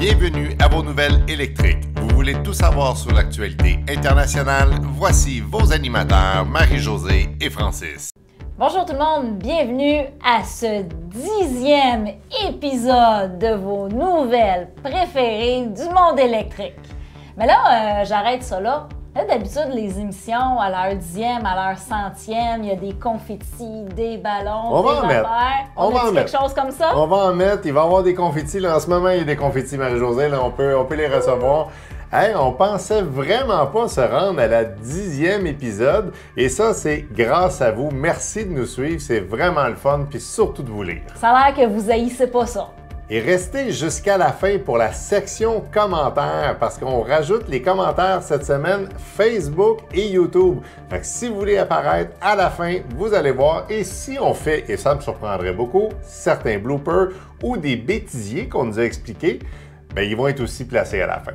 Bienvenue à vos nouvelles électriques. Vous voulez tout savoir sur l'actualité internationale? Voici vos animateurs Marie-Josée et Francis. Bonjour tout le monde, bienvenue à ce 10e épisode de vos nouvelles préférées du monde électrique. Mais là, j'arrête ça là. Là, d'habitude, les émissions, à leur 10e, à leur 100e, il y a des confettis, des ballons, On va en mettre. On va en mettre. Quelque chose comme ça? On va en mettre. Il va y avoir des confettis. Là, en ce moment, il y a des confettis, Marie-Josée. Là, on peut les recevoir. Hey, on pensait vraiment pas se rendre à la 10e épisode. Et ça, c'est grâce à vous. Merci de nous suivre. C'est vraiment le fun. Puis surtout de vous lire. Ça a l'air que vous haïssez pas ça. Et restez jusqu'à la fin pour la section commentaires parce qu'on rajoute les commentaires cette semaine Facebook et YouTube. Fait que si vous voulez apparaître à la fin, vous allez voir. Et si on fait, et ça me surprendrait beaucoup, certains bloopers ou des bêtisiers qu'on nous a expliqués, bien, ils vont être aussi placés à la fin.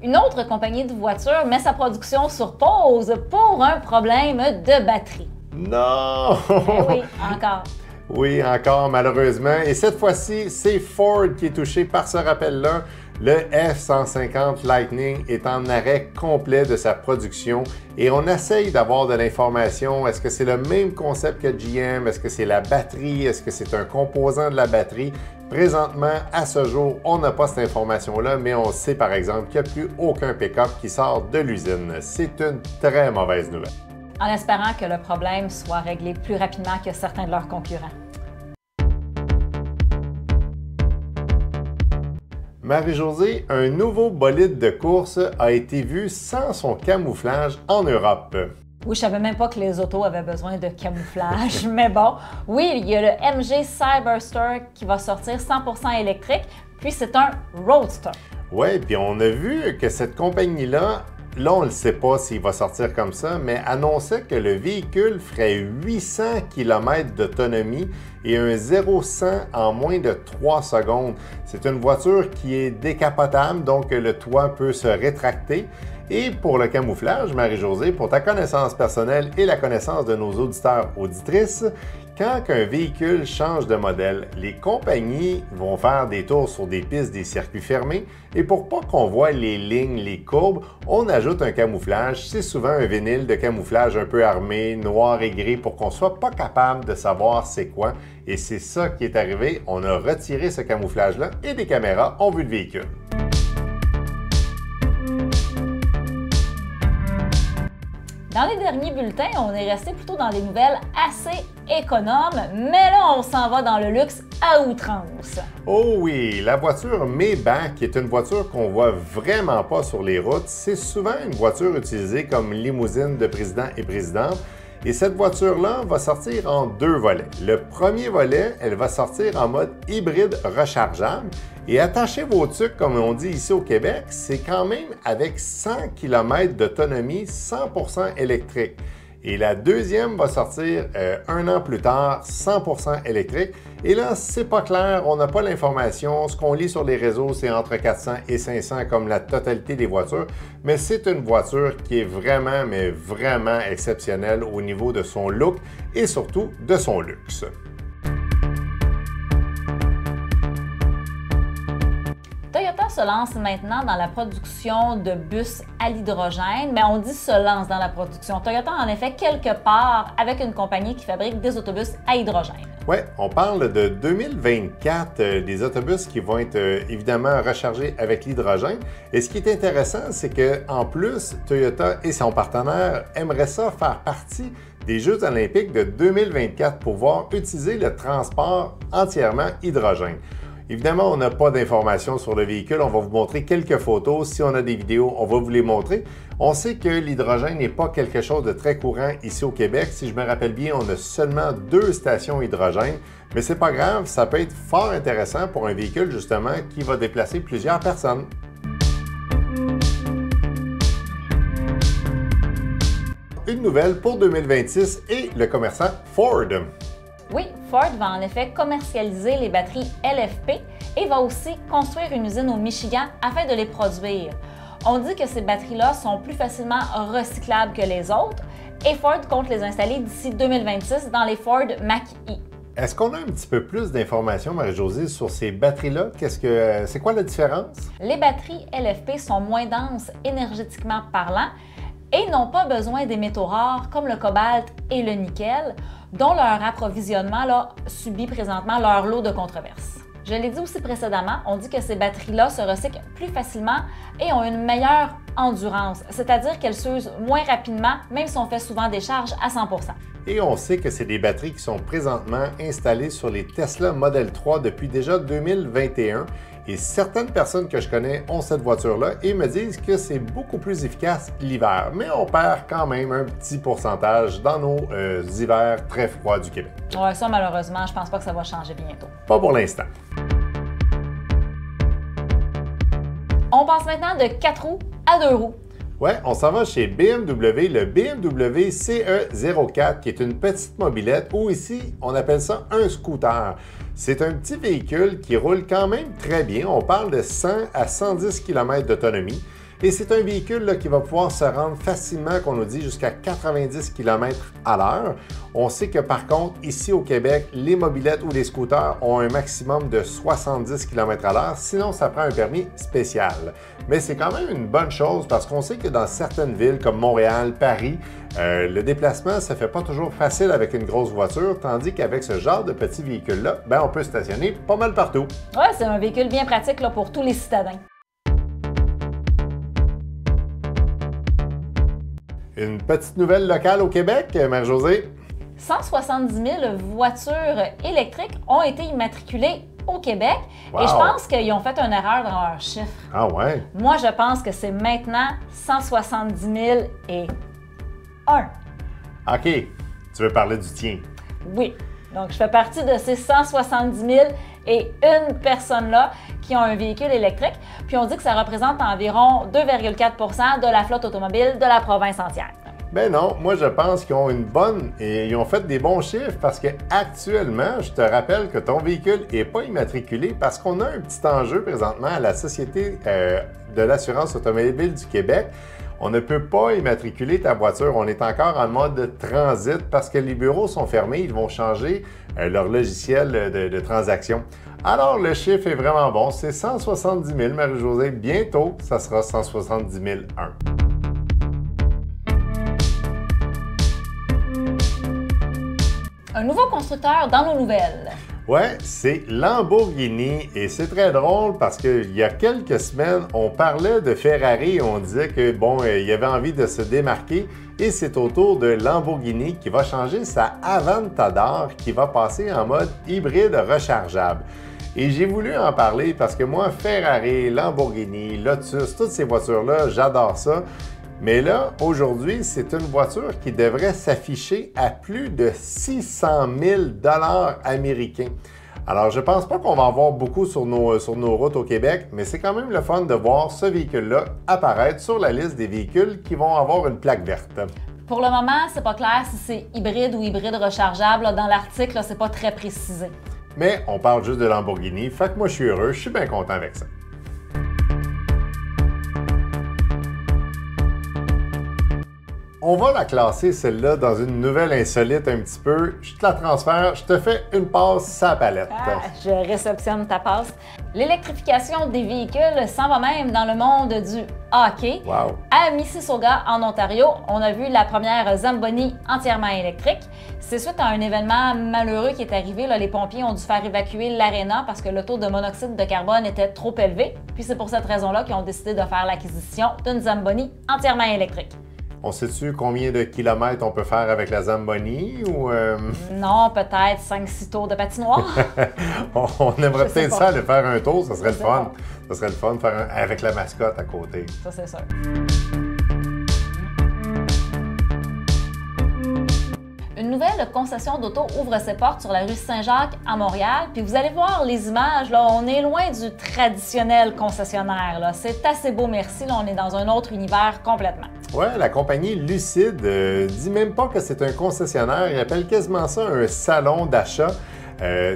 Une autre compagnie de voitures met sa production sur pause pour un problème de batterie. Non! Oui, encore. Oui, encore, malheureusement. Et cette fois-ci, c'est Ford qui est touché par ce rappel-là. Le F-150 Lightning est en arrêt complet de sa production et on essaye d'avoir de l'information. Est-ce que c'est le même concept que GM? Est-ce que c'est la batterie? Est-ce que c'est un composant de la batterie? Présentement, à ce jour, on n'a pas cette information-là, mais on sait par exemple qu'il n'y a plus aucun pick-up qui sort de l'usine. C'est une très mauvaise nouvelle. En espérant que le problème soit réglé plus rapidement que certains de leurs concurrents. Marie-Josée, un nouveau bolide de course a été vu sans son camouflage en Europe. Oui, je savais même pas que les autos avaient besoin de camouflage, mais bon. Oui, il y a le MG Cyberster qui va sortir 100% électrique, puis c'est un Roadster. Oui, puis on a vu que cette compagnie-là, là, on ne sait pas s'il va sortir comme ça, mais annonçait que le véhicule ferait 800 km d'autonomie et un 0-100 en moins de 3 secondes. C'est une voiture qui est décapotable, donc le toit peut se rétracter. Et pour le camouflage, Marie-Josée, pour ta connaissance personnelle et la connaissance de nos auditeurs-auditrices, quand un véhicule change de modèle, les compagnies vont faire des tours sur des pistes, des circuits fermés, et pour pas qu'on voit les lignes, les courbes, on ajoute un camouflage. C'est souvent un vinyle de camouflage un peu armé, noir et gris, pour qu'on soit pas capable de savoir c'est quoi. Et c'est ça qui est arrivé. On a retiré ce camouflage-là et des caméras ont vu le véhicule. Dans les derniers bulletins, on est resté plutôt dans des nouvelles assez économes, mais là, on s'en va dans le luxe à outrance. Oh oui, la voiture Maybach, qui est une voiture qu'on voit vraiment pas sur les routes, c'est souvent une voiture utilisée comme limousine de président et présidente. Et cette voiture-là va sortir en 2 volets. Le premier volet, elle va sortir en mode hybride rechargeable. Et attachez vos trucs, comme on dit ici au Québec, c'est quand même avec 100 km d'autonomie 100% électrique. Et la deuxième va sortir un an plus tard, 100% électrique. Et là, c'est pas clair, on n'a pas l'information. Ce qu'on lit sur les réseaux, c'est entre 400 et 500 comme la totalité des voitures. Mais c'est une voiture qui est vraiment, mais vraiment exceptionnelle au niveau de son look et surtout de son luxe. Toyota se lance maintenant dans la production de bus à l'hydrogène, mais on dit se lance dans la production. Toyota en a fait quelque part avec une compagnie qui fabrique des autobus à hydrogène. Oui, on parle de 2024, des autobus qui vont être évidemment rechargés avec l'hydrogène. Et ce qui est intéressant, c'est qu'en plus, Toyota et son partenaire aimeraient ça faire partie des Jeux olympiques de 2024 pour pouvoir utiliser le transport entièrement hydrogène. Évidemment, on n'a pas d'informations sur le véhicule. On va vous montrer quelques photos. Si on a des vidéos, on va vous les montrer. On sait que l'hydrogène n'est pas quelque chose de très courant ici au Québec. Si je me rappelle bien, on a seulement 2 stations hydrogène. Mais c'est pas grave, ça peut être fort intéressant pour un véhicule justement qui va déplacer plusieurs personnes. Une nouvelle pour 2026 et le commerçant Ford. Oui, Ford va en effet commercialiser les batteries LFP et va aussi construire une usine au Michigan afin de les produire. On dit que ces batteries-là sont plus facilement recyclables que les autres et Ford compte les installer d'ici 2026 dans les Ford Mach-E. Est-ce qu'on a un petit peu plus d'informations, Marie-Josée, sur ces batteries-là? C'est quoi la différence? Les batteries LFP sont moins denses énergétiquement parlant et n'ont pas besoin des métaux rares comme le cobalt et le nickel, dont leur approvisionnement subit présentement leur lot de controverses. Je l'ai dit aussi précédemment, on dit que ces batteries-là se recyclent plus facilement et ont une meilleure endurance, c'est-à-dire qu'elles s'usent moins rapidement, même si on fait souvent des charges à 100 %. Et on sait que c'est des batteries qui sont présentement installées sur les Tesla Model 3 depuis déjà 2021. Et certaines personnes que je connais ont cette voiture-là et me disent que c'est beaucoup plus efficace l'hiver. Mais on perd quand même un petit pourcentage dans nos hivers très froids du Québec. Ouais, ça malheureusement, je pense pas que ça va changer bientôt. Pas pour l'instant. On passe maintenant de 4 roues à 2 roues. Ouais, on s'en va chez BMW, le BMW CE04, qui est une petite mobilette, ou ici, on appelle ça un scooter. C'est un petit véhicule qui roule quand même très bien. On parle de 100 à 110 km d'autonomie. Et c'est un véhicule là, qui va pouvoir se rendre facilement, qu'on nous dit, jusqu'à 90 km à l'heure. On sait que par contre, ici au Québec, les mobylettes ou les scooters ont un maximum de 70 km à l'heure, sinon ça prend un permis spécial. Mais c'est quand même une bonne chose parce qu'on sait que dans certaines villes comme Montréal, Paris, le déplacement, ça ne fait pas toujours facile avec une grosse voiture, tandis qu'avec ce genre de petit véhicule-là, on peut stationner pas mal partout. Ouais, c'est un véhicule bien pratique là, pour tous les citadins. Une petite nouvelle locale au Québec, Marie-Josée? 170 000 voitures électriques ont été immatriculées au Québec. Wow. Et je pense qu'ils ont fait une erreur dans leur chiffre. Ah ouais? Moi, je pense que c'est maintenant 170 000 et 1. OK. Tu veux parler du tien? Oui. Donc, je fais partie de ces 170 000 et une personne-là qui ont un véhicule électrique. Puis on dit que ça représente environ 2,4 % de la flotte automobile de la province entière. Ben non, moi je pense qu'ils ont ils ont fait des bons chiffres parce que actuellement, je te rappelle que ton véhicule n'est pas immatriculé parce qu'on a un petit enjeu présentement à la Société de l'assurance automobile du Québec. On ne peut pas immatriculer ta voiture. On est encore en mode transit parce que les bureaux sont fermés. Ils vont changer leur logiciel de transaction. Alors, le chiffre est vraiment bon. C'est 170 000, Marie-Josée. Bientôt, ça sera 170 001. Un nouveau constructeur dans nos nouvelles. Ouais, c'est Lamborghini et c'est très drôle parce qu'il y a quelques semaines, on parlait de Ferrari et on disait que il avait envie de se démarquer et c'est au tour de Lamborghini qui va changer sa Aventador qui va passer en mode hybride rechargeable. Et j'ai voulu en parler parce que moi, Ferrari, Lamborghini, Lotus, toutes ces voitures-là, j'adore ça. Mais là, aujourd'hui, c'est une voiture qui devrait s'afficher à plus de 600 000 $ américains. Alors, je ne pense pas qu'on va en voir beaucoup sur nos routes au Québec, mais c'est quand même le fun de voir ce véhicule-là apparaître sur la liste des véhicules qui vont avoir une plaque verte. Pour le moment, c'est pas clair si c'est hybride ou hybride rechargeable. Dans l'article, c'est pas très précisé. Mais on parle juste de Lamborghini, fait que moi, je suis heureux, je suis bien content avec ça. On va la classer, celle-là, dans une nouvelle insolite un petit peu. Je te la transfère, je te fais une passe sa palette. Ah, je réceptionne ta passe. L'électrification des véhicules s'en va même dans le monde du hockey. Wow. À Mississauga, en Ontario, on a vu la première Zamboni entièrement électrique. C'est suite à un événement malheureux qui est arrivé. Là, les pompiers ont dû faire évacuer l'aréna parce que le taux de monoxyde de carbone était trop élevé. Puis c'est pour cette raison-là qu'ils ont décidé de faire l'acquisition d'une Zamboni entièrement électrique. On sait-tu combien de kilomètres on peut faire avec la Zamboni ou... Non, peut-être 5-6 tours de patinoire. on aimerait peut-être ça aller faire un tour, ça serait le fun. Pas. Ça serait le fun de faire avec la mascotte à côté. Ça, c'est sûr. Une nouvelle concession d'auto ouvre ses portes sur la rue Saint-Jacques à Montréal. Puis vous allez voir les images, là, on est loin du traditionnel concessionnaire. Là. C'est assez beau, merci. Là, on est dans un autre univers complètement. Ouais, la compagnie Lucide dit même pas que c'est un concessionnaire, il appelle quasiment ça un salon d'achat.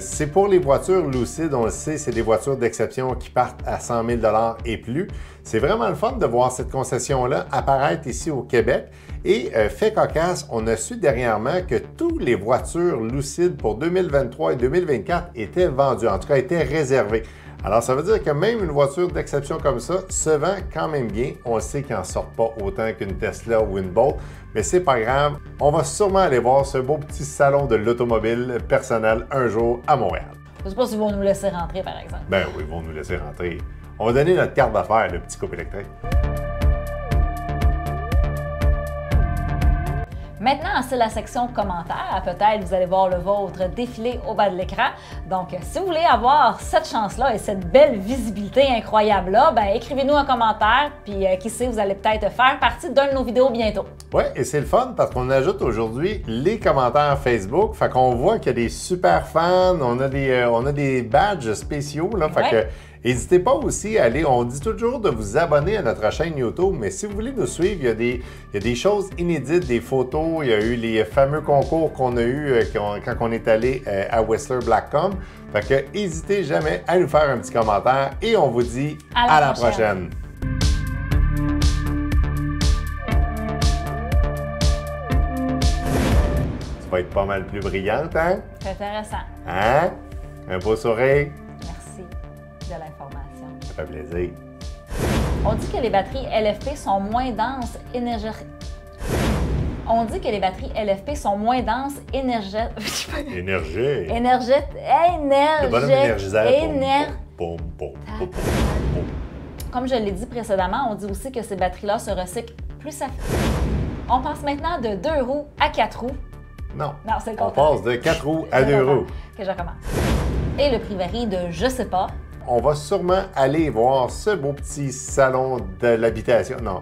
C'est pour les voitures Lucid, on le sait, c'est des voitures d'exception qui partent à 100 000 $ et plus. C'est vraiment le fun de voir cette concession-là apparaître ici au Québec. Et fait cocasse, on a su dernièrement que toutes les voitures Lucid pour 2023 et 2024 étaient vendues, en tout cas étaient réservées. Alors, ça veut dire que même une voiture d'exception comme ça se vend quand même bien. On sait qu'ils n'en sortent pas autant qu'une Tesla ou une Bolt, mais c'est pas grave. On va sûrement aller voir ce beau petit salon de l'automobile personnel un jour à Montréal. Je ne sais pas s'ils vont nous laisser rentrer, par exemple. Ben oui, ils vont nous laisser rentrer. On va donner notre carte d'affaires, le petit couple électrique. Maintenant, c'est la section commentaires. Peut-être vous allez voir le vôtre défiler au bas de l'écran. Donc, si vous voulez avoir cette chance-là et cette belle visibilité incroyable-là, ben, écrivez-nous un commentaire, puis qui sait, vous allez peut-être faire partie d'une de nos vidéos bientôt. Oui, et c'est le fun parce qu'on ajoute aujourd'hui les commentaires Facebook. Fait qu'on voit qu'il y a des super fans, on a des badges spéciaux, là. Fait que n'hésitez pas aussi à aller, on dit toujours de vous abonner à notre chaîne YouTube, mais si vous voulez nous suivre, il y a des choses inédites, des photos, il y a eu les fameux concours qu'on a eu quand on est allé à Whistler Blackcomb. Fait que n'hésitez jamais à nous faire un petit commentaire et on vous dit à la prochaine. Tu vas être pas mal plus brillante, hein? C'est intéressant. Hein? Un beau sourire? Merci de l'information. Ça fait plaisir. On dit que les batteries LFP sont moins denses On dit que les batteries LFP sont moins denses Énergie. Le bonhomme énergiseur. Comme je l'ai dit précédemment, on dit aussi que ces batteries-là se recyclent plus ça. On passe maintenant de 2 roues à 4 roues. Non, c'est le on contraire. passe de 4 roues à 2 roues. Que je recommence. Et le prix varie de je sais pas. On va sûrement aller voir ce beau petit salon de l'habitation. Non,